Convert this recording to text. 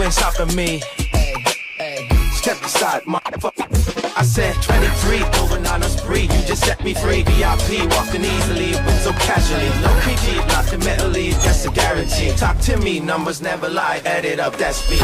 ain't stopping me. Step aside, motherfucker. I said 23, going on a spree. You just set me free. VIP, walking easily, but so casually. No PG, not the mentally, that's a guarantee. Talk to me, numbers never lie. Add it up, that's me.